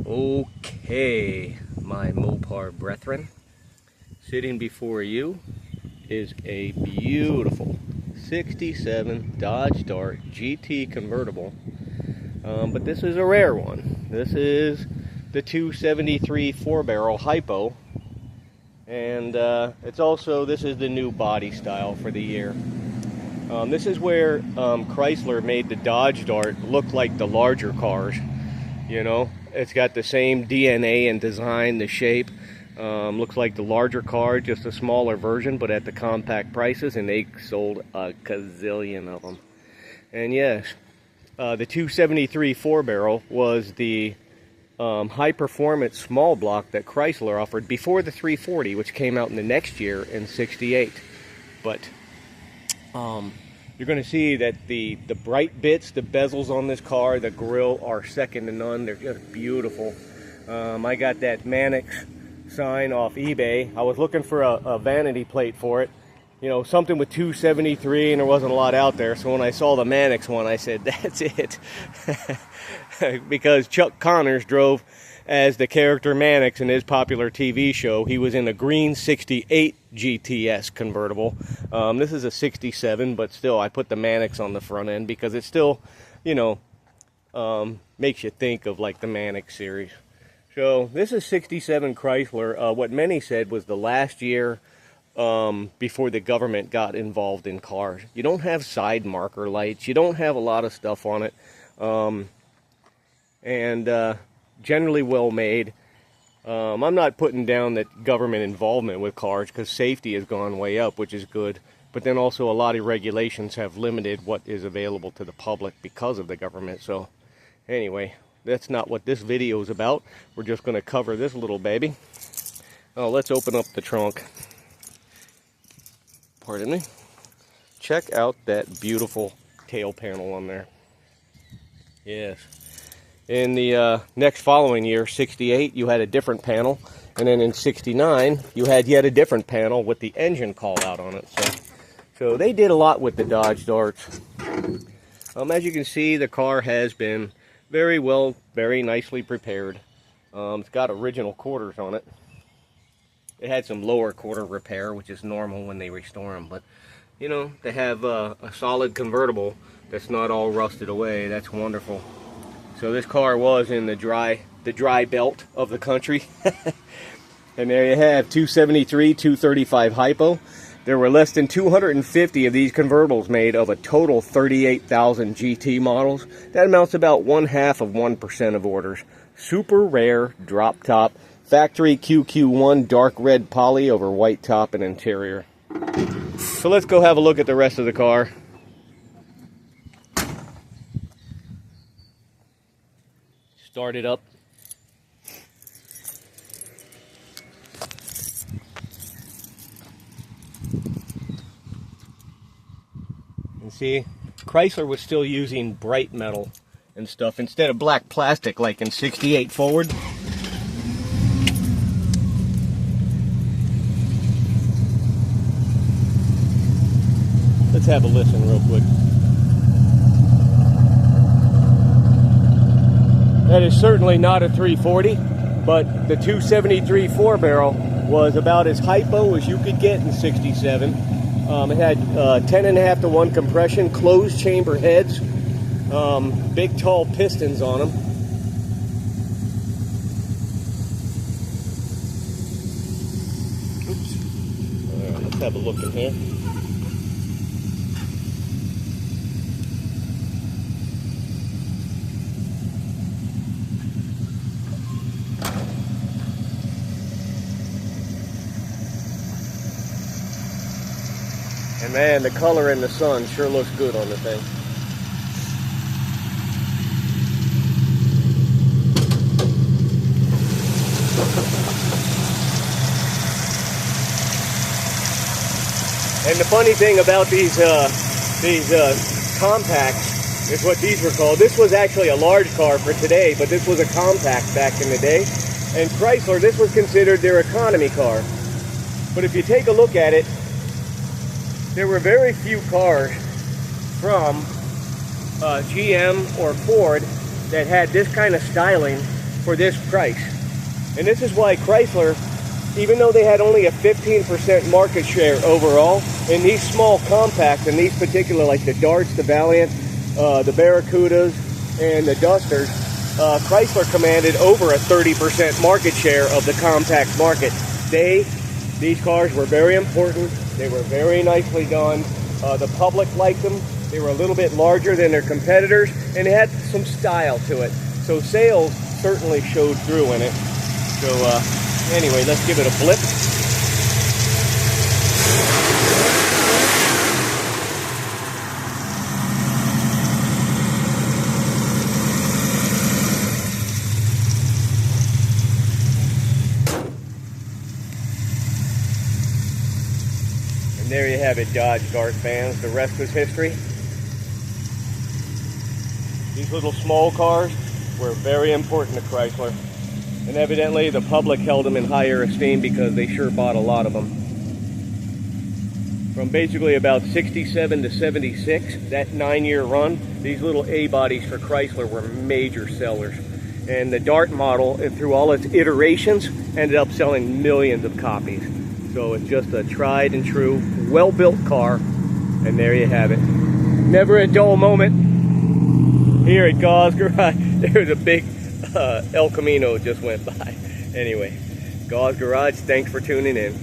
Okay, my Mopar brethren, sitting before you is a beautiful 67 Dodge Dart GT convertible, but this is a rare one. This is the 273 4-barrel HiPo, and this is the new body style for the year. This is where Chrysler made the Dodge Dart look like the larger cars. You know, it's got the same DNA and design, the shape. Looks like the larger car, just a smaller version, but at the compact prices, and they sold a gazillion of them. And yes, the 273 4-barrel was the high-performance small block that Chrysler offered before the 340, which came out in the next year in '68. But you're going to see that the bright bits, the bezels on this car, the grille are second to none. They're just beautiful. I got that Mannix sign off eBay. I was looking for a vanity plate for it. You know, something with 273, and there wasn't a lot out there. So when I saw the Mannix one, I said, that's it. Because Chuck Connors drove as the character Mannix in his popular TV show. He was in a green 68 GTS convertible. This is a 67, but still I put the Mannix on the front end because it still, you know, makes you think of like the Mannix series. So this is 67 Chrysler. What many said was the last year before the government got involved in cars. You don't have side marker lights. You don't have a lot of stuff on it. Generally well made. I'm not putting down that government involvement with cars because safety has gone way up, which is good. But then also a lot of regulations have limited what is available to the public because of the government. So anyway, that's not what this video is about. We're just going to cover this little baby. Oh, let's open up the trunk. Pardon me. Check out that beautiful tail panel on there. Yes. In the next following year, 68, you had a different panel. And then in 69, you had yet a different panel with the engine call out on it. So they did a lot with the Dodge Darts. As you can see, the car has been very nicely prepared. It's got original quarters on it. It had some lower quarter repair, which is normal when they restore them. But, you know, they have a solid convertible that's not all rusted away. That's wonderful. So this car was in the dry belt of the country. And there you have 273, 235 HiPo. There were less than 250 of these convertibles made of a total 38,000 GT models. That amounts to about 0.5% of orders. Super rare drop top. Factory QQ1 dark red poly over white top and interior. So let's go have a look at the rest of the car. Start it up. And see, Chrysler was still using bright metal and stuff instead of black plastic like in 68 forward. Let's have a listen real quick. That is certainly not a 340, but the 273 4-barrel was about as HiPo as you could get in 67. It had 10.5 to 1 compression, closed chamber heads, big tall pistons on them. Oops. All right, let's have a look in here. And man, the color in the sun sure looks good on the thing. And the funny thing about these compacts is what these were called. This was actually a large car for today, but this was a compact back in the day. And Chrysler, this was considered their economy car. But if you take a look at it, there were very few cars from GM or Ford that had this kind of styling for this price. And this is why Chrysler, even though they had only a 15% market share overall, in these small compacts, and these particular, like the Darts, the Valiant, the Barracudas, and the Dusters, Chrysler commanded over a 30% market share of the compact market. These cars were very important. They were very nicely done. The public liked them. They were a little bit larger than their competitors, and they had some style to it. So sales certainly showed through in it. So anyway, let's give it a blip. And there you have it, Dodge Dart fans. The rest is history. These little small cars were very important to Chrysler. And evidently the public held them in higher esteem because they sure bought a lot of them. From basically about 67 to 76, that 9-year run, these little A-bodies for Chrysler were major sellers. And the Dart model, and through all its iterations, ended up selling millions of copies. So it's just a tried and true, well-built car. And there you have it. Never a dull moment here at Gauze Garage. There's a big El Camino just went by. Anyway, Gauze Garage, thanks for tuning in.